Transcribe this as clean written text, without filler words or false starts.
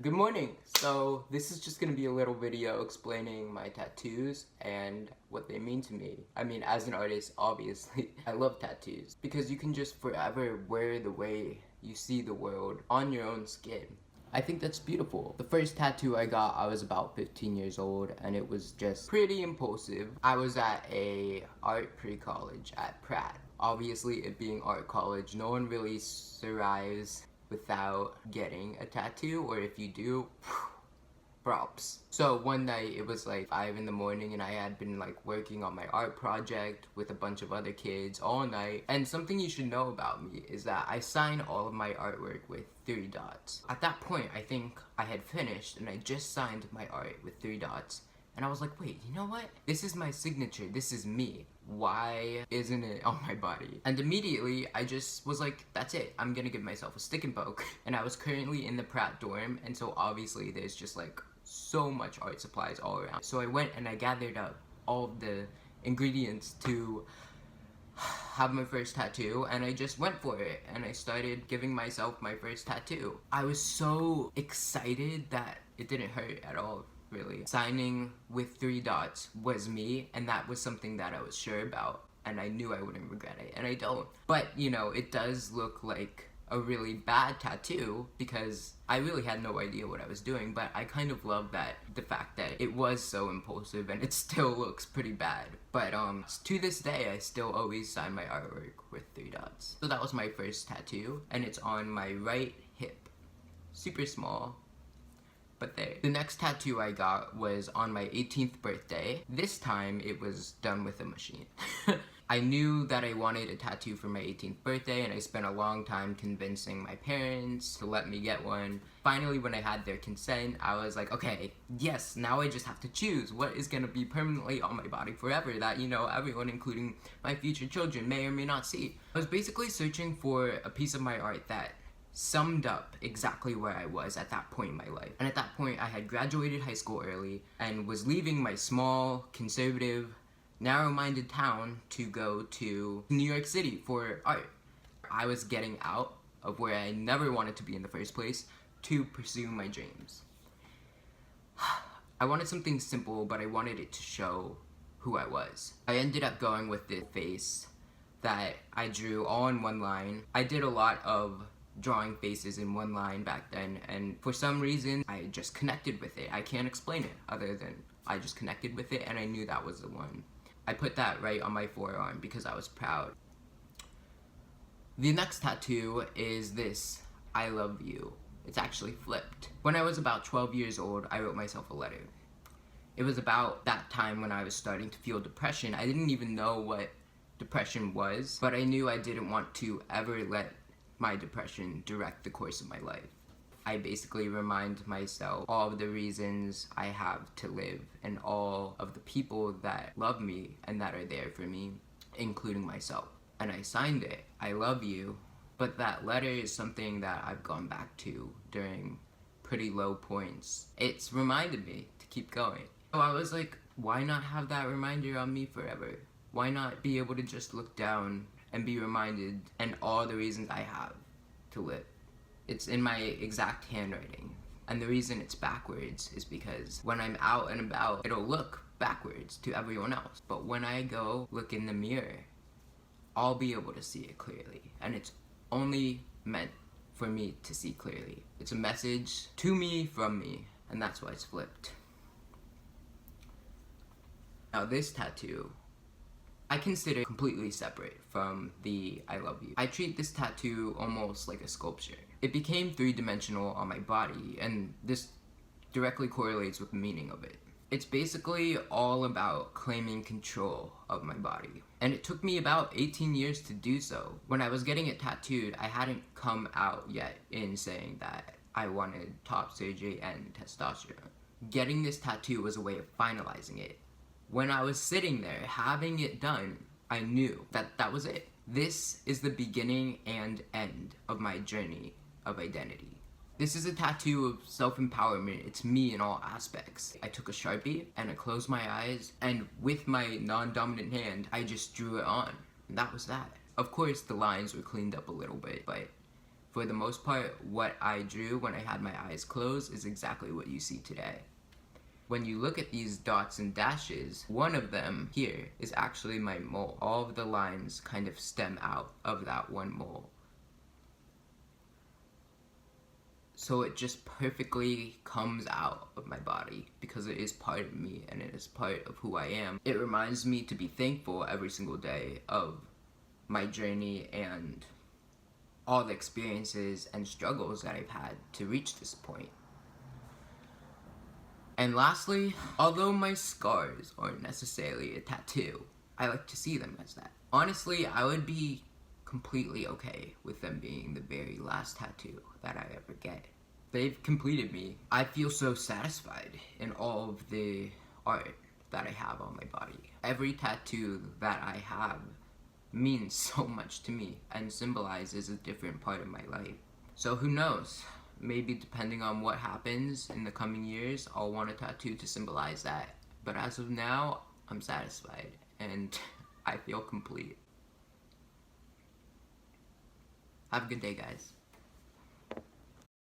Good morning! So this is just going to be a little video explaining my tattoos and what they mean to me. I mean, as an artist, obviously, I love tattoos because you can just forever wear the way you see the world on your own skin. I think that's beautiful. The first tattoo I got, I was about 15 years old and it was just pretty impulsive. I was at a art pre-college at Pratt. Obviously, it being art college, no one really survives without getting a tattoo, or if you do, props. So one night it was like 5 in the morning and I had been like working on my art project with a bunch of other kids all night. And something you should know about me is that I sign all of my artwork with 3 dots. At that point, I think I had finished and I just signed my art with 3 dots. And I was like, wait, you know what? This is my signature. This is me. Why isn't it on my body? And immediately, I just was like, that's it. I'm gonna give myself a stick and poke. And I was currently in the Pratt dorm, and so obviously there's just like so much art supplies all around. So I went and I gathered up all of the ingredients to have my first tattoo, and I just went for it and I started giving myself my first tattoo. I was so excited that it didn't hurt at all. Really. Signing with 3 dots was me, and that was something that I was sure about, and I knew I wouldn't regret it, and I don't. But, you know, it does look like a really bad tattoo because I really had no idea what I was doing, but I kind of love the fact that it was so impulsive and it still looks pretty bad. But to this day, I still always sign my artwork with 3 dots. So that was my first tattoo, and it's on my right hip. Super small. But there. The next tattoo I got was on my 18th birthday. This time it was done with a machine. I knew that I wanted a tattoo for my 18th birthday, and I spent a long time convincing my parents to let me get one. Finally, when I had their consent, I was like, okay, yes, now I just have to choose what is gonna be permanently on my body forever that, you know, everyone, including my future children, may or may not see. I was basically searching for a piece of my art that summed up exactly where I was at that point in my life. And at that point, I had graduated high school early and was leaving my small, conservative, narrow-minded town to go to New York City for art. I was getting out of where I never wanted to be in the first place to pursue my dreams. I wanted something simple, but I wanted it to show who I was. I ended up going with the face that I drew all in one line. I did a lot of drawing faces in one line back then, and for some reason I just connected with it. I can't explain it other than I just connected with it, and I knew that was the one. I put that right on my forearm because I was proud. The next tattoo is this, I love you. It's actually flipped. When I was about 12 years old, I wrote myself a letter. It was about that time when I was starting to feel depression. I didn't even know what depression was, but I knew I didn't want to ever let my depression direct the course of my life. I basically remind myself all of the reasons I have to live and all of the people that love me and that are there for me, including myself. And I signed it, I love you, but that letter is something that I've gone back to during pretty low points. It's reminded me to keep going. So I was like, why not have that reminder on me forever? Why not be able to just look down and be reminded and all the reasons I have to live? It's in my exact handwriting. And the reason it's backwards is because when I'm out and about, it'll look backwards to everyone else. But when I go look in the mirror, I'll be able to see it clearly. And it's only meant for me to see clearly. It's a message to me from me, and that's why it's flipped. Now this tattoo, I consider completely separate from the I love you. I treat this tattoo almost like a sculpture. It became 3-dimensional on my body, and this directly correlates with the meaning of it. It's basically all about claiming control of my body. And it took me about 18 years to do so. When I was getting it tattooed, I hadn't come out yet in saying that I wanted top surgery and testosterone. Getting this tattoo was a way of finalizing it. When I was sitting there having it done, I knew that that was it. This is the beginning and end of my journey of identity. This is a tattoo of self-empowerment. It's me in all aspects. I took a Sharpie and I closed my eyes, and with my non-dominant hand, I just drew it on. And that was that. Of course, the lines were cleaned up a little bit, but for the most part, what I drew when I had my eyes closed is exactly what you see today. When you look at these dots and dashes, one of them here is actually my mole. All of the lines kind of stem out of that one mole. So it just perfectly comes out of my body because it is part of me and it is part of who I am. It reminds me to be thankful every single day of my journey and all the experiences and struggles that I've had to reach this point. And lastly, although my scars aren't necessarily a tattoo, I like to see them as that. Honestly, I would be completely okay with them being the very last tattoo that I ever get. They've completed me. I feel so satisfied in all of the art that I have on my body. Every tattoo that I have means so much to me and symbolizes a different part of my life. So who knows? Maybe depending on what happens in the coming years, I'll want a tattoo to symbolize that. But as of now, I'm satisfied and I feel complete. Have a good day, guys.